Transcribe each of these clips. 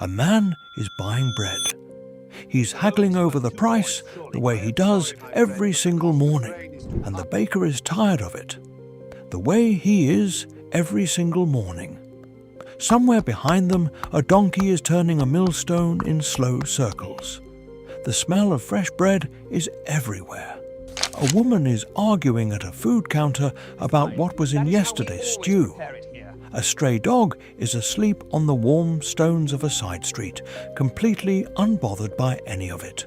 A man is buying bread. He's haggling over the price the way he does every single morning, and the baker is tired of it. The way he is every single morning. Somewhere behind them, a donkey is turning a millstone in slow circles. The smell of fresh bread is everywhere. A woman is arguing at a food counter about what was in yesterday's stew. A stray dog is asleep on the warm stones of a side street, completely unbothered by any of it.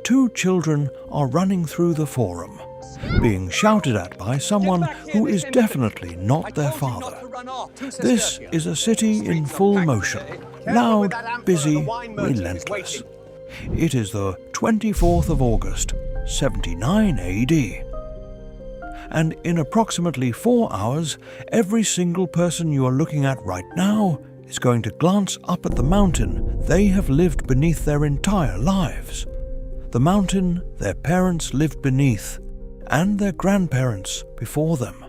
2 children are running through the forum, being shouted at by someone who is definitely not their father. This is a city in full motion, loud, busy, relentless. It is the 24th of August, 79 AD. And in approximately 4 hours, every single person you are looking at right now is going to glance up at the mountain they have lived beneath their entire lives. The mountain their parents lived beneath, and their grandparents before them,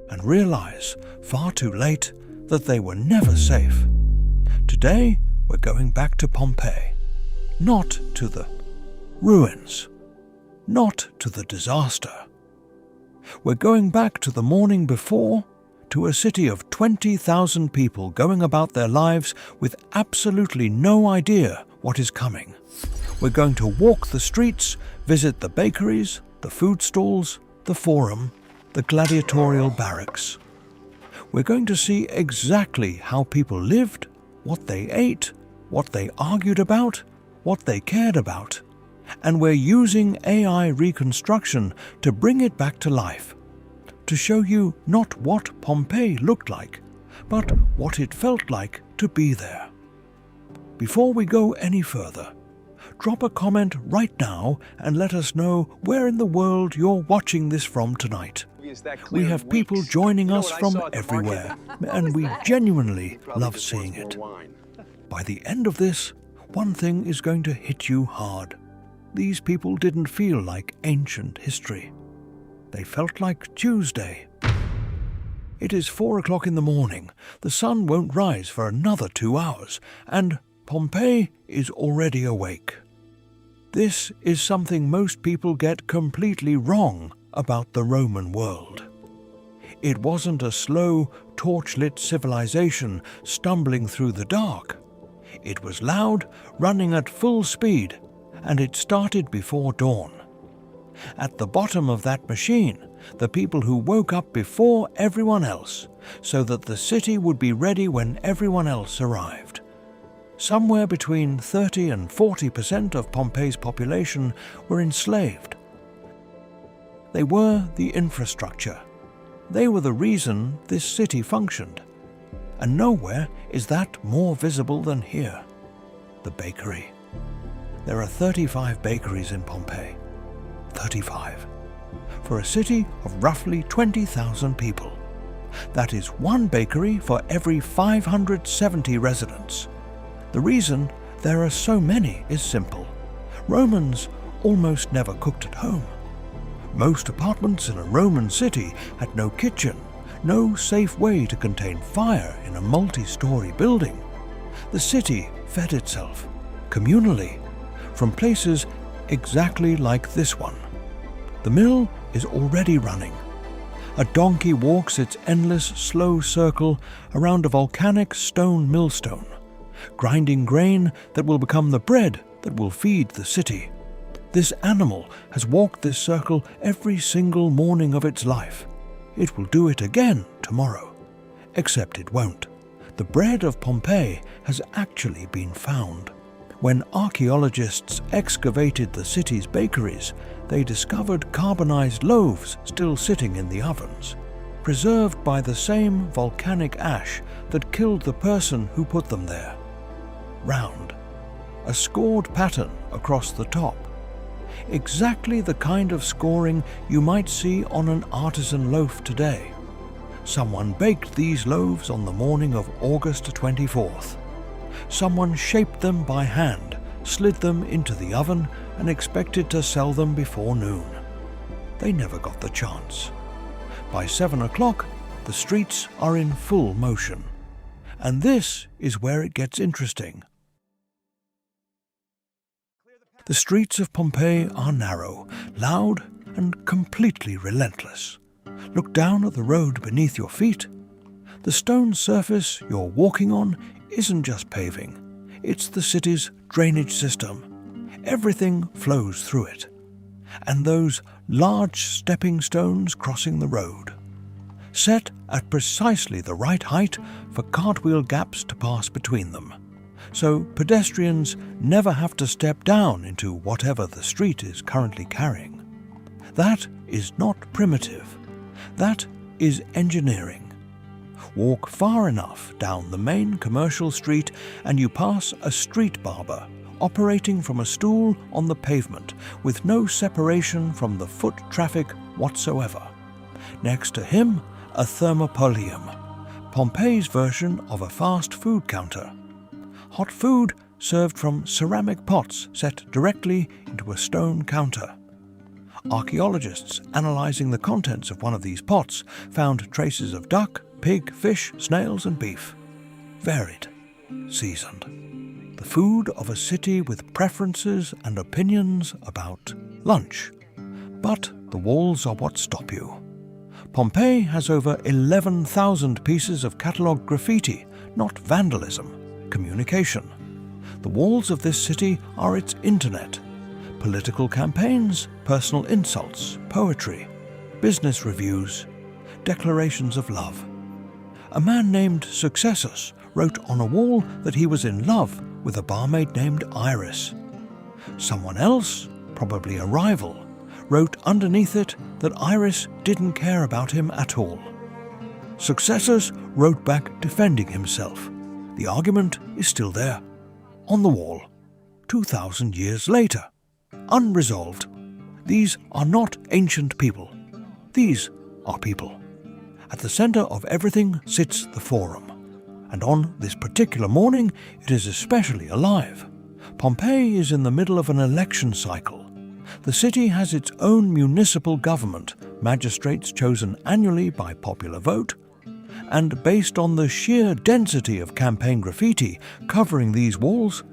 and realize, far too late, that they were never safe. Today, we're going back to Pompeii. Not to the ruins. Not to the disaster. We're going back to the morning before, to a city of 20,000 people going about their lives with absolutely no idea what is coming. We're going to walk the streets, visit the bakeries, the food stalls, the forum, the Gladiatorial Barracks. We're going to see exactly how people lived, what they ate, what they argued about, what they cared about. And we're using AI reconstruction to bring it back to life, to show you not what Pompeii looked like, but what it felt like to be there. Before we go any further, drop a comment right now and let us know where in the world you're watching this from tonight. We have people joining us from everywhere, and we genuinely love seeing it. By the end of this, one thing is going to hit you hard. These people didn't feel like ancient history. They felt like Tuesday. It is 4 o'clock in the morning. The sun won't rise for another 2 hours, and Pompeii is already awake. This is something most people get completely wrong about the Roman world. It wasn't a slow, torch-lit civilization stumbling through the dark. It was loud, running at full speed, and it started before dawn. At the bottom of that machine, the people who woke up before everyone else, so that the city would be ready when everyone else arrived. Somewhere between 30 and 40% of Pompeii's population were enslaved. They were the infrastructure. They were the reason this city functioned. And nowhere is that more visible than here. The bakery. There are 35 bakeries in Pompeii. 35. For a city of roughly 20,000 people. That is 1 bakery for every 570 residents. The reason there are so many is simple. Romans almost never cooked at home. Most apartments in a Roman city had no kitchen, no safe way to contain fire in a multi-story building. The city fed itself, communally, from places exactly like this one. The mill is already running. A donkey walks its endless, slow circle around a volcanic stone millstone, grinding grain that will become the bread that will feed the city. This animal has walked this circle every single morning of its life. It will do it again tomorrow. Except it won't. The bread of Pompeii has actually been found. When archaeologists excavated the city's bakeries, they discovered carbonized loaves still sitting in the ovens, preserved by the same volcanic ash that killed the person who put them there. Round. A scored pattern across the top. Exactly the kind of scoring you might see on an artisan loaf today. Someone baked these loaves on the morning of August 24th. Someone shaped them by hand, slid them into the oven, and expected to sell them before noon. They never got the chance. By 7 o'clock, the streets are in full motion. And this is where it gets interesting. The streets of Pompeii are narrow, loud, and completely relentless. Look down at the road beneath your feet. The stone surface you're walking on isn't just paving. It's the city's drainage system. Everything flows through it. And those large stepping stones crossing the road, set at precisely the right height for cartwheel gaps to pass between them, so pedestrians never have to step down into whatever the street is currently carrying. That is not primitive. That is engineering. Walk far enough down the main commercial street and you pass a street barber operating from a stool on the pavement with no separation from the foot traffic whatsoever. Next to him, a thermopolium, Pompeii's version of a fast food counter. Hot food served from ceramic pots set directly into a stone counter. Archaeologists analysing the contents of one of these pots found traces of duck, pig, fish, snails and beef. Varied, seasoned. The food of a city with preferences and opinions about lunch. But the walls are what stop you. Pompeii has over 11,000 pieces of catalogue graffiti, not vandalism, communication. The walls of this city are its internet. Political campaigns, personal insults, poetry, business reviews, declarations of love. A man named Successus wrote on a wall that he was in love with a barmaid named Iris. Someone else, probably a rival, wrote underneath it that Iris didn't care about him at all. Successus wrote back defending himself. The argument is still there, on the wall, 2,000 years later, unresolved. These are not ancient people. These are people. At the centre of everything sits the Forum, and on this particular morning it is especially alive. Pompeii is in the middle of an election cycle. The city has its own municipal government, magistrates chosen annually by popular vote, and based on the sheer density of campaign graffiti covering these walls,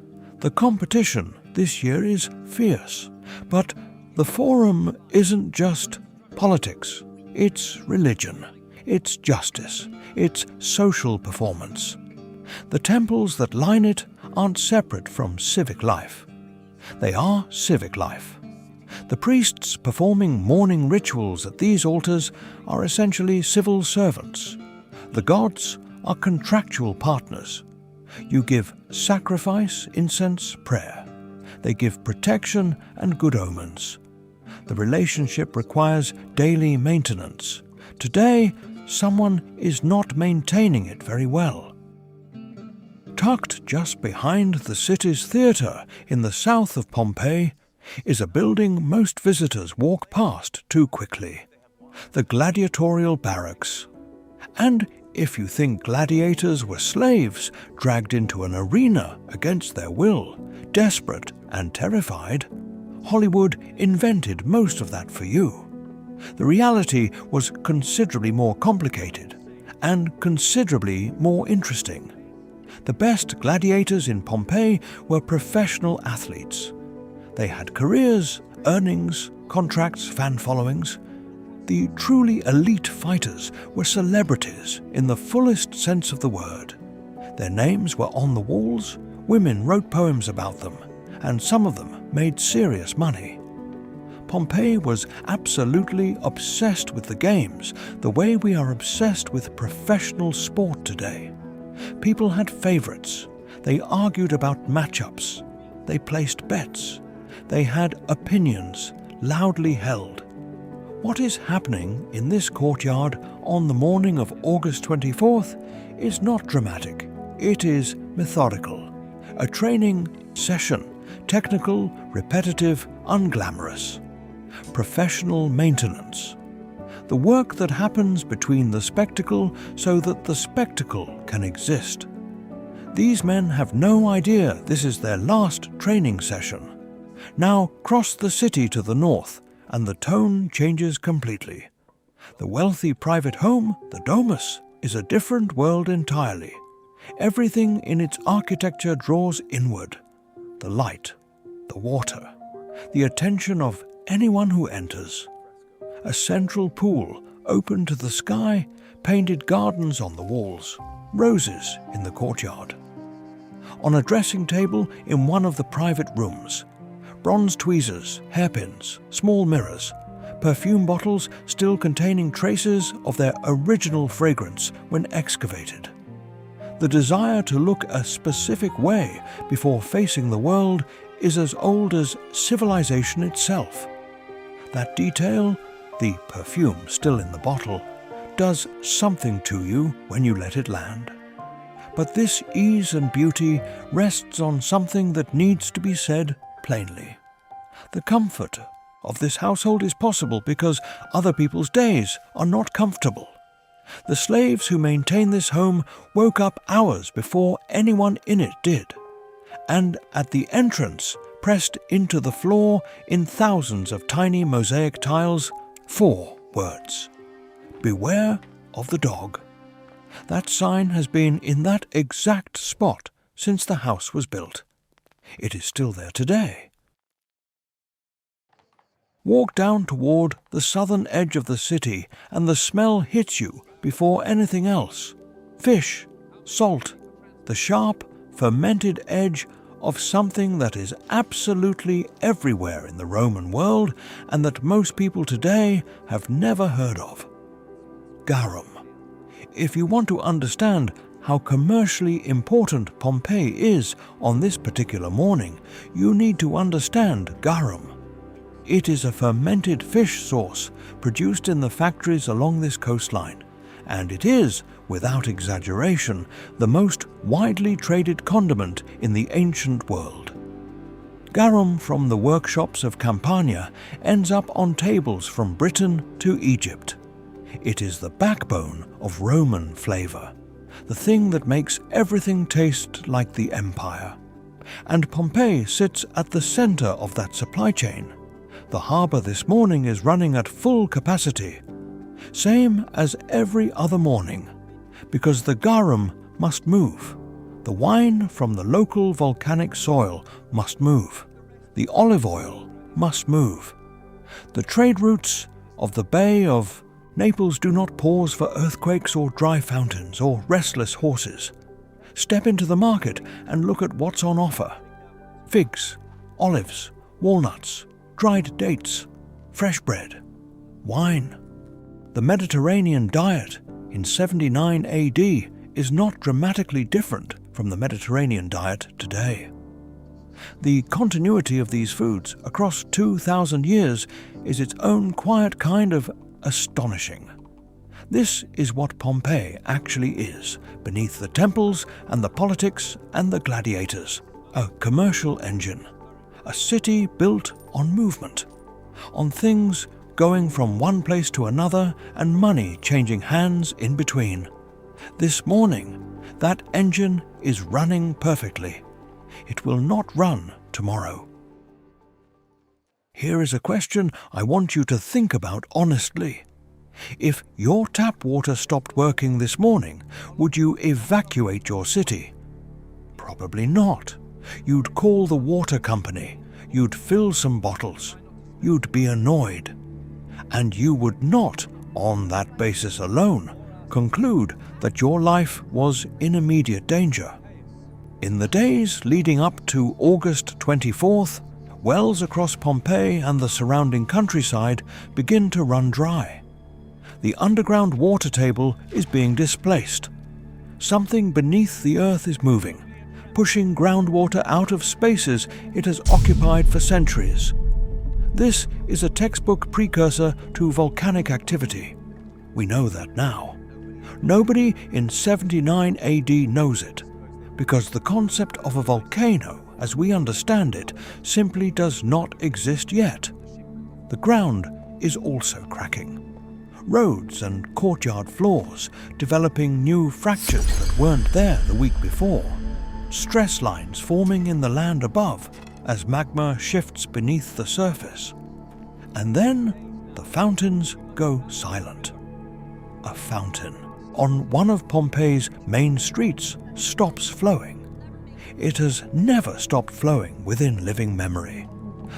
the competition this year is fierce. But the Forum isn't just politics, it's religion, it's justice, it's social performance. The temples that line it aren't separate from civic life. They are civic life. The priests performing morning rituals at these altars are essentially civil servants. The gods are contractual partners. You give sacrifice, incense, prayer. They give protection and good omens. The relationship requires daily maintenance. Today, someone is not maintaining it very well. Tucked just behind the city's theatre in the south of Pompeii is a building most visitors walk past too quickly, the Gladiatorial Barracks. And if you think gladiators were slaves dragged into an arena against their will, desperate and terrified, Hollywood invented most of that for you. The reality was considerably more complicated and considerably more interesting. The best gladiators in Pompeii were professional athletes. They had careers, earnings, contracts, fan followings. The truly elite fighters were celebrities in the fullest sense of the word. Their names were on the walls, women wrote poems about them, and some of them made serious money. Pompeii was absolutely obsessed with the games, the way we are obsessed with professional sport today. People had favorites. They argued about matchups. They placed bets. They had opinions, loudly held. What is happening in this courtyard on the morning of August 24th is not dramatic. It is methodical. A training session, technical, repetitive, unglamorous. Professional maintenance. The work that happens between the spectacle so that the spectacle can exist. These men have no idea this is their last training session. Now cross the city to the north, and the tone changes completely. The wealthy private home, the Domus, is a different world entirely. Everything in its architecture draws inward: the light, the water, the attention of anyone who enters. A central pool open to the sky, painted gardens on the walls, roses in the courtyard. On a dressing table in one of the private rooms, bronze tweezers, hairpins, small mirrors, perfume bottles still containing traces of their original fragrance when excavated. The desire to look a specific way before facing the world is as old as civilization itself. That detail, the perfume still in the bottle, does something to you when you let it land. But this ease and beauty rests on something that needs to be said plainly. The comfort of this household is possible because other people's days are not comfortable. The slaves who maintain this home woke up hours before anyone in it did, and at the entrance, pressed into the floor in thousands of tiny mosaic tiles, 4 words: "Beware of the dog." That sign has been in that exact spot since the house was built. It is still there today. Walk down toward the southern edge of the city and the smell hits you before anything else. Fish, salt, the sharp, fermented edge of something that is absolutely everywhere in the Roman world and that most people today have never heard of. Garum. If you want to understand how commercially important Pompeii is on this particular morning, you need to understand garum. It is a fermented fish sauce produced in the factories along this coastline, and it is, without exaggeration, the most widely traded condiment in the ancient world. Garum from the workshops of Campania ends up on tables from Britain to Egypt. It is the backbone of Roman flavor, the thing that makes everything taste like the empire. And Pompeii sits at the center of that supply chain. The harbour this morning is running at full capacity, same as every other morning, because the garum must move. The wine from the local volcanic soil must move. The olive oil must move. The trade routes of the Bay of Naples do not pause for earthquakes or dry fountains or restless horses. Step into the market and look at what's on offer. Figs, olives, walnuts, dried dates, fresh bread, wine. The Mediterranean diet in 79 AD is not dramatically different from the Mediterranean diet today. The continuity of these foods across 2,000 years is its own quiet kind of astonishing. This is what Pompeii actually is, beneath the temples and the politics and the gladiators. A commercial engine. A city built on movement, on things going from one place to another and money changing hands in between. This morning, that engine is running perfectly. It will not run tomorrow. Here is a question I want you to think about honestly. If your tap water stopped working this morning, would you evacuate your city? Probably not. You'd call the water company. You'd fill some bottles. You'd be annoyed. And you would not, on that basis alone, conclude that your life was in immediate danger. In the days leading up to August 24th, wells across Pompeii and the surrounding countryside begin to run dry. The underground water table is being displaced. Something beneath the earth is moving, pushing groundwater out of spaces it has occupied for centuries. This is a textbook precursor to volcanic activity. We know that now. Nobody in 79 AD knows it, because the concept of a volcano, as we understand it, simply does not exist yet. The ground is also cracking. Roads and courtyard floors developing new fractures that weren't there the week before. Stress lines forming in the land above as magma shifts beneath the surface. And then the fountains go silent. A fountain. on one of Pompeii's main streets stops flowing. It has never stopped flowing within living memory.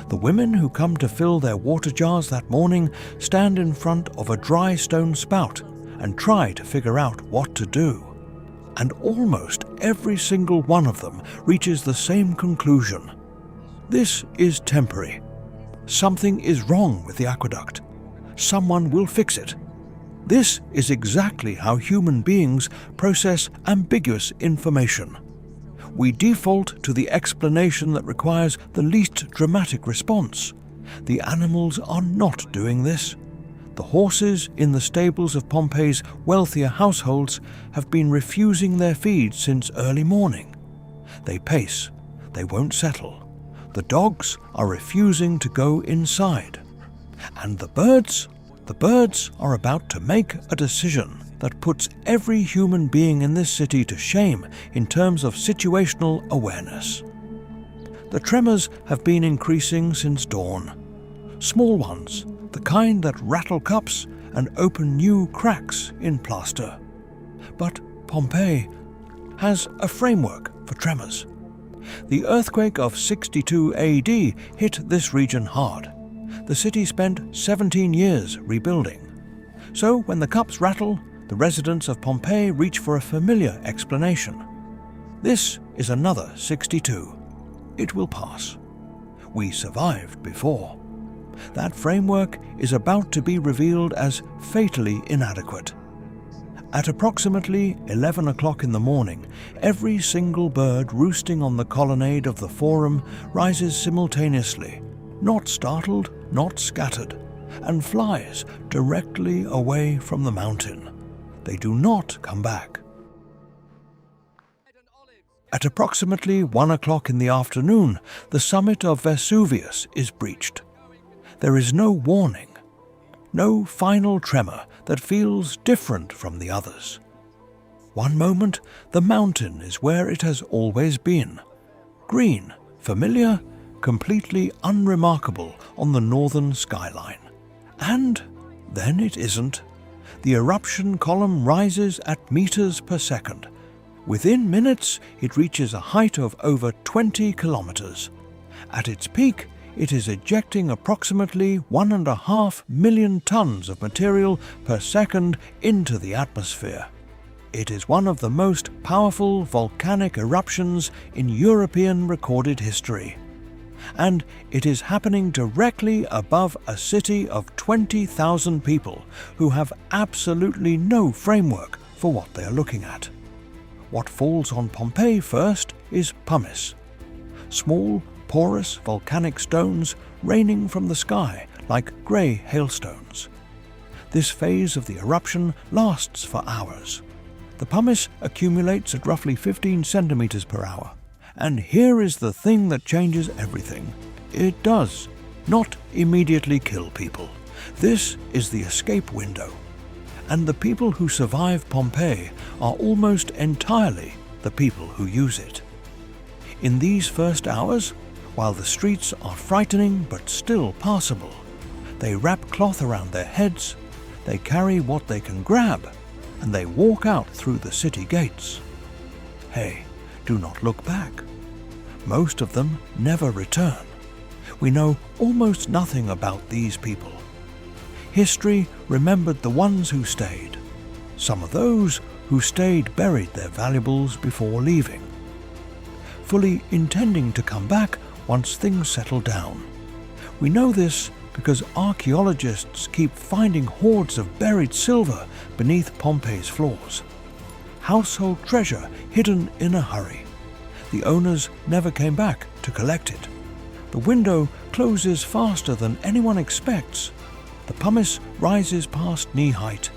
The women who come to fill their water jars that morning stand in front of a dry stone spout and try to figure out what to do. And almost every single one of them reaches the same conclusion. This is temporary. Something is wrong with the aqueduct. Someone will fix it. This is exactly how human beings process ambiguous information. We default to the explanation that requires the least dramatic response. The animals are not doing this. The horses in the stables of Pompeii's wealthier households have been refusing their feed since early morning. They pace. They won't settle. The dogs are refusing to go inside. And the birds are about to make a decision that puts every human being in this city to shame in terms of situational awareness. The tremors have been increasing since dawn. Small ones, the kind that rattle cups and open new cracks in plaster. But Pompeii has a framework for tremors. The earthquake of 62 AD hit this region hard. The city spent 17 years rebuilding. So when the cups rattle, the residents of Pompeii reach for a familiar explanation. This is another 62. It will pass. We survived before. That framework is about to be revealed as fatally inadequate. At approximately 11 o'clock in the morning, every single bird roosting on the colonnade of the Forum rises simultaneously, not startled, not scattered, and flies directly away from the mountain. They do not come back. At approximately 1 o'clock in the afternoon, the summit of Vesuvius is breached. There is no warning, no final tremor that feels different from the others. One moment, the mountain is where it has always been. Green, familiar, completely unremarkable on the northern skyline. And then it isn't. The eruption column rises at meters per second. Within minutes, it reaches a height of over 20 kilometers. At its peak, it is ejecting approximately 1.5 million tons of material per second into the atmosphere. It is one of the most powerful volcanic eruptions in European recorded history. And it is happening directly above a city of 20,000 people who have absolutely no framework for what they are looking at. What falls on Pompeii first is pumice. Small, porous volcanic stones raining from the sky like grey hailstones. This phase of the eruption lasts for hours. The pumice accumulates at roughly 15 centimeters per hour. And here is the thing that changes everything. It does not immediately kill people. This is the escape window. And the people who survive Pompeii are almost entirely the people who use it. In these first hours, while the streets are frightening but still passable, they wrap cloth around their heads, they carry what they can grab, and they walk out through the city gates. Hey, do not look back. Most of them never return. We know almost nothing about these people. History remembered the ones who stayed. Some of those who stayed buried their valuables before leaving, fully intending to come back once things settle down. We know this because archaeologists keep finding hoards of buried silver beneath Pompeii's floors. Household treasure hidden in a hurry. The owners never came back to collect it. The window closes faster than anyone expects. The pumice rises past knee height,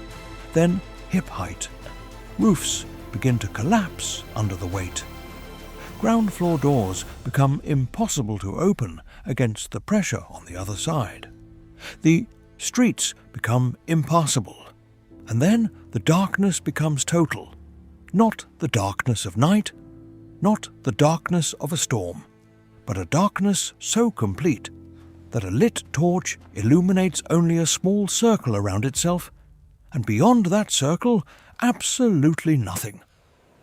then hip height. Roofs begin to collapse under the weight. Ground floor doors become impossible to open against the pressure on the other side. The streets become impassable. And then the darkness becomes total. Not the darkness of night, not the darkness of a storm, but a darkness so complete that a lit torch illuminates only a small circle around itself, and beyond that circle, Absolutely nothing.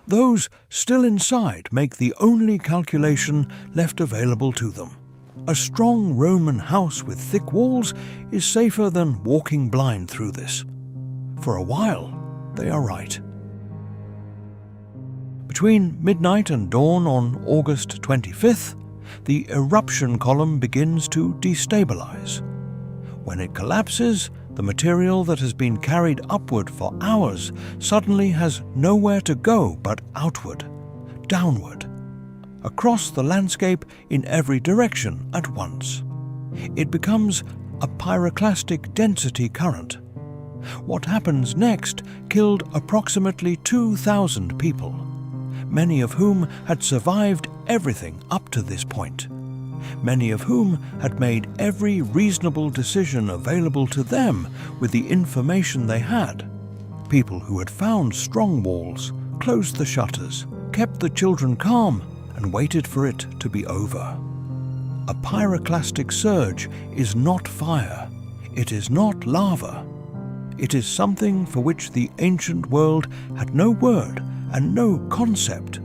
Those still inside make the only calculation left available to them. A strong Roman house with thick walls is safer than walking blind through this. For a while, they are right. Between midnight and dawn on August 25th, the eruption column begins to destabilize. When it collapses, the material that has been carried upward for hours suddenly has nowhere to go but outward, downward, across the landscape in every direction at once. It becomes a pyroclastic density current. What happens next killed approximately 2,000 people, many of whom had survived everything up to this point. Many of whom had made every reasonable decision available to them with the information they had. People who had found strong walls, closed the shutters, kept the children calm, and waited for it to be over. A pyroclastic surge is not fire. It is not lava. It is something for which the ancient world had no word and no concept.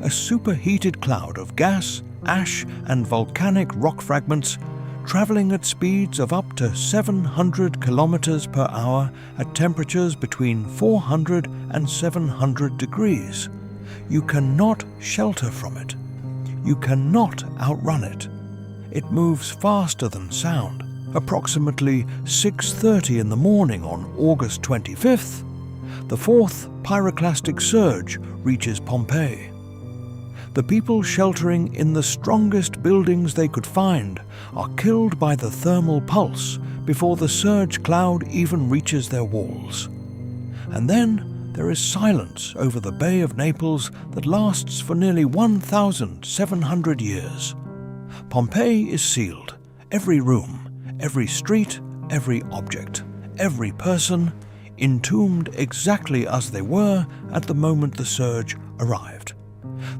A superheated cloud of gas, ash and volcanic rock fragments traveling at speeds of up to 700 kilometers per hour at temperatures between 400 and 700 degrees. You cannot shelter from it. You cannot outrun it. It moves faster than sound. Approximately 6:30 in the morning on August 25th, the fourth pyroclastic surge reaches Pompeii. The people sheltering in the strongest buildings they could find are killed by the thermal pulse before the surge cloud even reaches their walls. And then there is silence over the Bay of Naples that lasts for nearly 1,700 years. Pompeii is sealed. Every room, every street, every object, every person, entombed exactly as they were at the moment the surge arrived.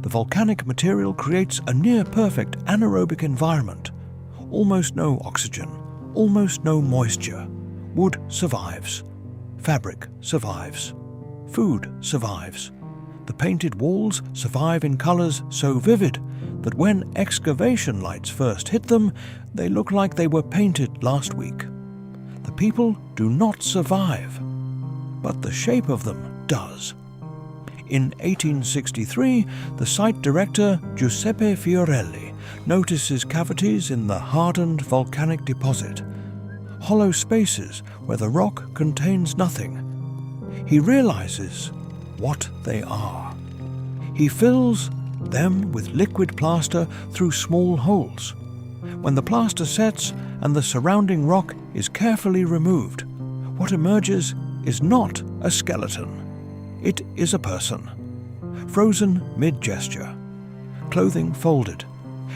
The volcanic material creates a near-perfect anaerobic environment. Almost no oxygen, almost no moisture. Wood survives. Fabric survives. Food survives. The painted walls survive in colors so vivid that when excavation lights first hit them, they look like they were painted last week. The people do not survive, but the shape of them does. In 1863, the site director Giuseppe Fiorelli notices cavities in the hardened volcanic deposit, hollow spaces where the rock contains nothing. He realizes what they are. He fills them with liquid plaster through small holes. When the plaster sets and the surrounding rock is carefully removed, what emerges is not a skeleton. It is a person, frozen mid-gesture, clothing folded,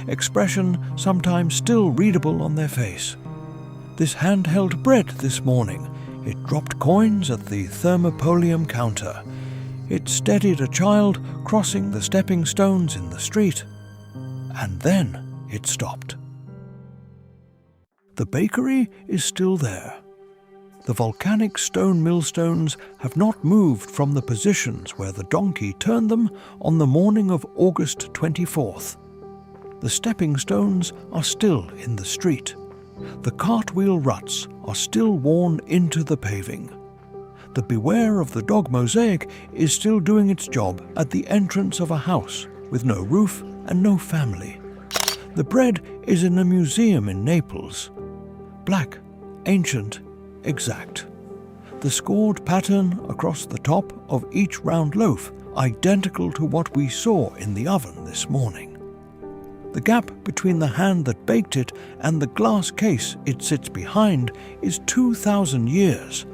expression sometimes still readable on their face. This hand held bread this morning. It dropped coins at the thermopolium counter. It steadied a child crossing the stepping stones in the street. And then it stopped. The bakery is still there. The volcanic stone millstones have not moved from the positions where the donkey turned them on the morning of August 24th. The stepping stones are still in the street. The cartwheel ruts are still worn into the paving. The Beware of the Dog mosaic is still doing its job at the entrance of a house with no roof and no family. The bread is in a museum in Naples. Black, ancient, exact. The scored pattern across the top of each round loaf identical to what we saw in the oven this morning. The gap between the hand that baked it and the glass case it sits behind is 2,000 years,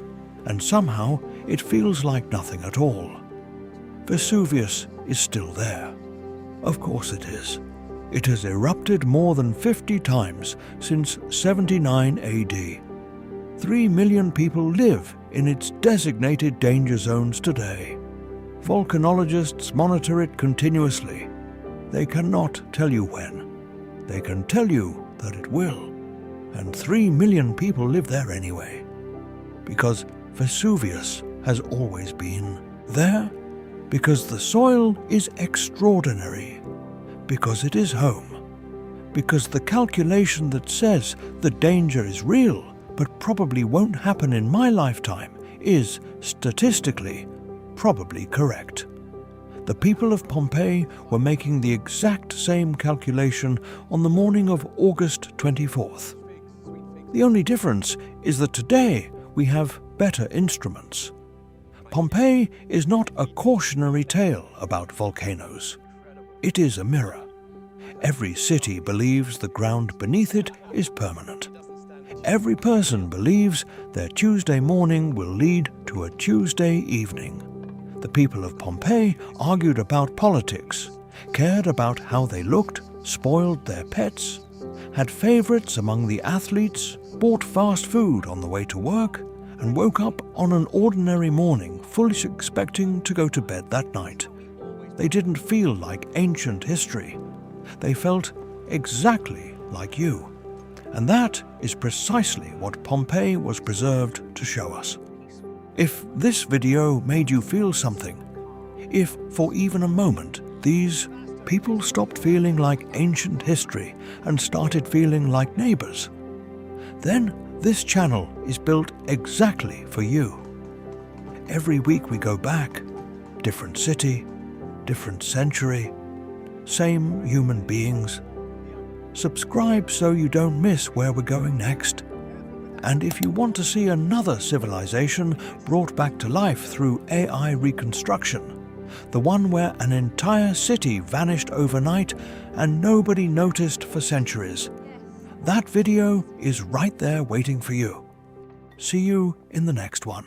and somehow it feels like nothing at all. Vesuvius is still there. Of course it is. It has erupted more than 50 times since 79 AD. 3 million people live in its designated danger zones today. Volcanologists monitor it continuously. They cannot tell you when. They can tell you that it will. And 3 million people live there anyway. Because Vesuvius has always been There, because the soil is extraordinary, because it is home, because the calculation that says the danger is real but probably won't happen in my lifetime is, statistically, probably correct. The people of Pompeii were making the exact same calculation on the morning of August 24th. The only difference is that today we have better instruments. Pompeii is not a cautionary tale about volcanoes. It is a mirror. Every city believes the ground beneath it is permanent. Every person believes their Tuesday morning will lead to a Tuesday evening. The people of Pompeii argued about politics, cared about how they looked, spoiled their pets, had favorites among the athletes, bought fast food on the way to work, and woke up on an ordinary morning fully expecting to go to bed that night. They didn't feel like ancient history. They felt exactly like you. And that is precisely what Pompeii was preserved to show us. If this video made you feel something, if for even a moment these people stopped feeling like ancient history and started feeling like neighbors, then this channel is built exactly for you. Every week we go back, different city, different century, same human beings. Subscribe so you don't miss where we're going next. And if you want to see another civilization brought back to life through AI reconstruction, the one where an entire city vanished overnight and nobody noticed for centuries, that video is right there waiting for you. See you in the next one.